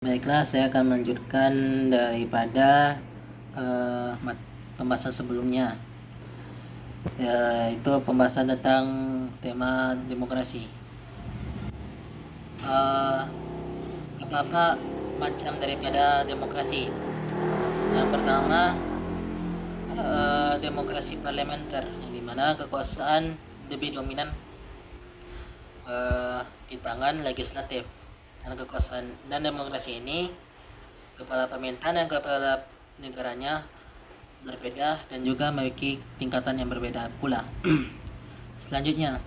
Baiklah, saya akan melanjutkan daripada pembahasan sebelumnya, yaitu pembahasan tentang tema demokrasi. Apa-apa macam daripada demokrasi? Yang pertama, demokrasi parlementer, yang dimana kekuasaan lebih dominan di tangan legislatif. Dan kekuasaan dan demokrasi ini, kepala pemerintahan dan kepala negaranya berbeda dan juga memiliki tingkatan yang berbeda pula. Selanjutnya,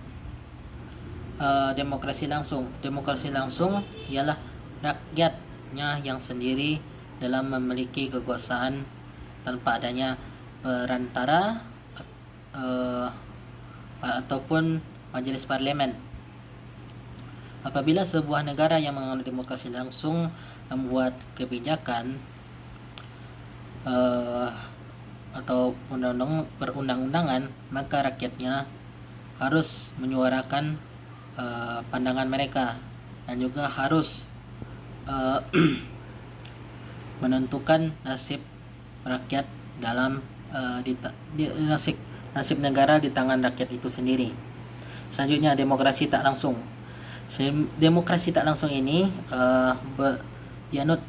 demokrasi langsung. Demokrasi langsung ialah rakyatnya yang sendiri dalam memiliki kekuasaan tanpa adanya perantara ataupun majelis parlemen. Apabila sebuah negara yang menganut demokrasi langsung membuat kebijakan atau perundang-undangan, maka rakyatnya harus menyuarakan pandangan mereka dan juga harus menentukan nasib rakyat dalam nasib negara di tangan rakyat itu sendiri. Selanjutnya, demokrasi tak langsung. Demokrasi tak langsung ini dianut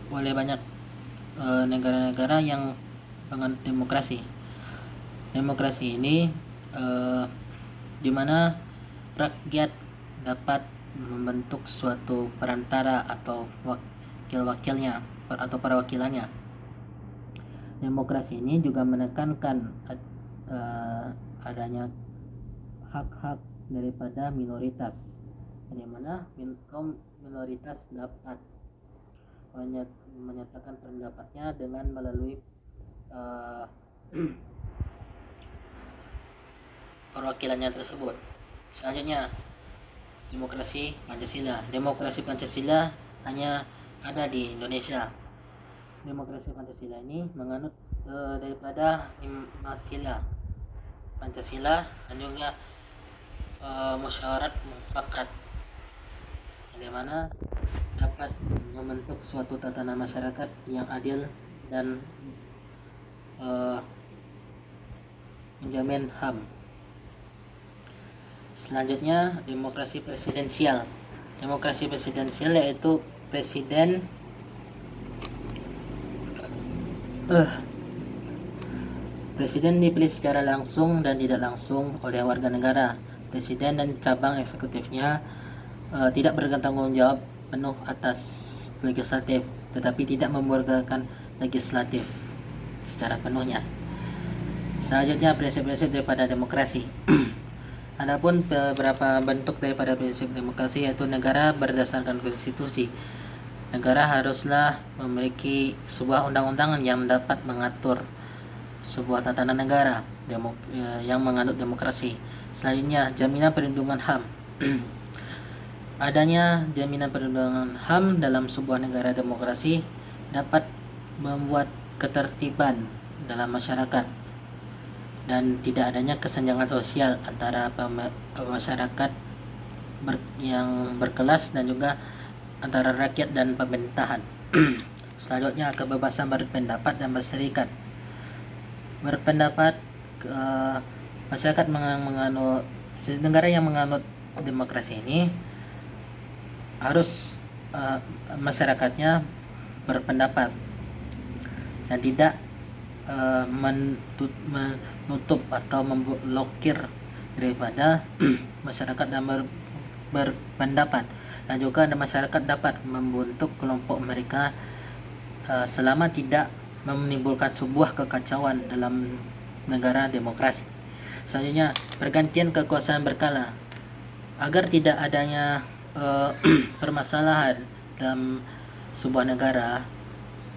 oleh banyak negara-negara yang menganut demokrasi. Demokrasi ini di mana rakyat dapat membentuk suatu perantara atau wakil-wakilnya atau perwakilannya. Demokrasi ini juga menekankan adanya hak-hak daripada minoritas, di mana kaum minoritas dapat menyatakan pendapatnya dengan melalui perwakilannya tersebut. Selanjutnya, demokrasi Pancasila. Demokrasi Pancasila hanya ada di Indonesia. Demokrasi Pancasila ini menganut daripada 5 sila Pancasila dan juga musyawarat mufakat, di mana dapat membentuk suatu tatanan masyarakat yang adil dan menjamin HAM. Selanjutnya, demokrasi presidensial. Demokrasi presidensial yaitu Presiden dipilih secara langsung dan tidak langsung oleh warga negara. Presiden dan cabang eksekutifnya tidak bertanggung jawab penuh atas legislatif, tetapi tidak membuarkan legislatif secara penuhnya. Selanjutnya, prinsip-prinsip daripada demokrasi. Adapun beberapa bentuk daripada prinsip demokrasi, yaitu negara berdasarkan konstitusi. Negara haruslah memiliki sebuah undang-undangan yang dapat mengatur sebuah tatanan negara yang menganut demokrasi. Selanjutnya, jaminan perlindungan HAM. Adanya jaminan perlindungan HAM dalam sebuah negara demokrasi dapat membuat ketertiban dalam masyarakat dan tidak adanya kesenjangan sosial antara masyarakat yang berkelas dan juga antara rakyat dan pemerintahan. Selanjutnya, kebebasan berpendapat dan berserikat. Berpendapat, masyarakat menganut negara yang menganut demokrasi ini harus masyarakatnya berpendapat dan tidak menutup atau memblokir daripada masyarakat dan berpendapat, dan juga masyarakat dapat membentuk kelompok mereka selama tidak menimbulkan sebuah kekacauan dalam negara demokrasi. Selanjutnya, pergantian kekuasaan berkala. Agar tidak adanya permasalahan dalam sebuah negara,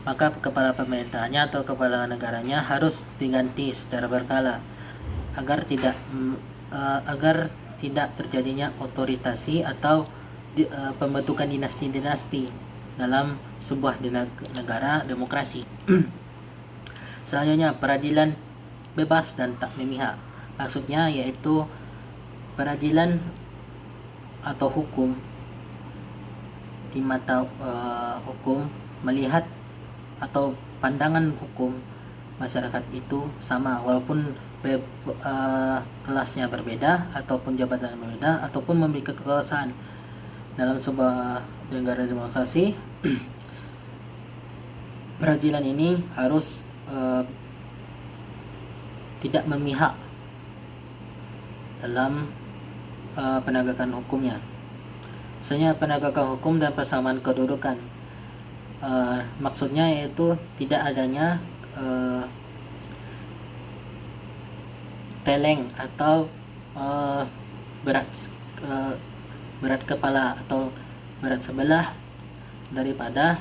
maka kepala pemerintahnya atau kepala negaranya harus diganti secara berkala agar tidak terjadinya otoritasi atau pembentukan dinasti-dinasti dalam sebuah negara demokrasi. Selanjutnya, peradilan bebas dan tak memihak. Maksudnya yaitu peradilan atau hukum di mata hukum melihat atau pandangan hukum masyarakat itu sama, walaupun kelasnya berbeda ataupun jabatan berbeda ataupun memiliki kekuasaan. Dalam sebuah negara demokrasi peradilan ini harus tidak memihak dalam penegakan hukumnya. Misalnya penegakan hukum dan persamaan kedudukan. Maksudnya yaitu tidak adanya teleng atau berat kepala atau berat sebelah daripada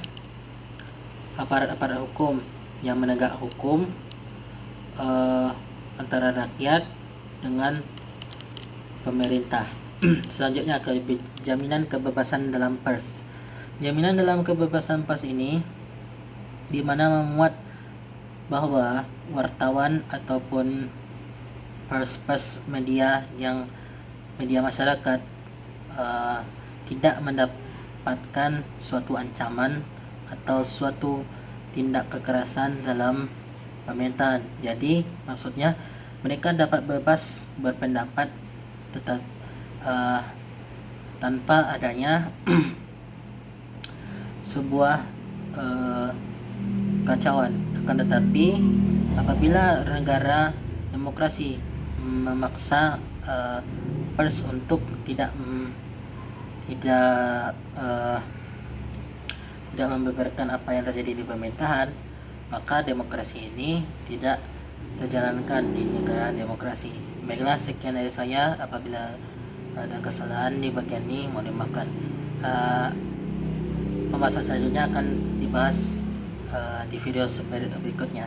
aparat-aparat hukum yang menegak hukum antara rakyat dengan pemerintah. Selanjutnya jaminan kebebasan dalam pers. Jaminan dalam kebebasan pers ini di mana memuat bahwa wartawan ataupun pers media masyarakat tidak mendapatkan suatu ancaman atau suatu tindak kekerasan dalam pemerintahan. Jadi maksudnya mereka dapat bebas berpendapat tetap tanpa adanya sebuah kacauan. Akan tetapi apabila negara demokrasi memaksa pers untuk tidak membeberkan apa yang terjadi di pemerintahan, maka demokrasi ini tidak terjalankan di negara demokrasi. Baiklah, sekian dari saya. Apabila ada kesalahan di bagian ini, mohon dimaafkan. Pembahasan selanjutnya akan dibahas di video berikutnya.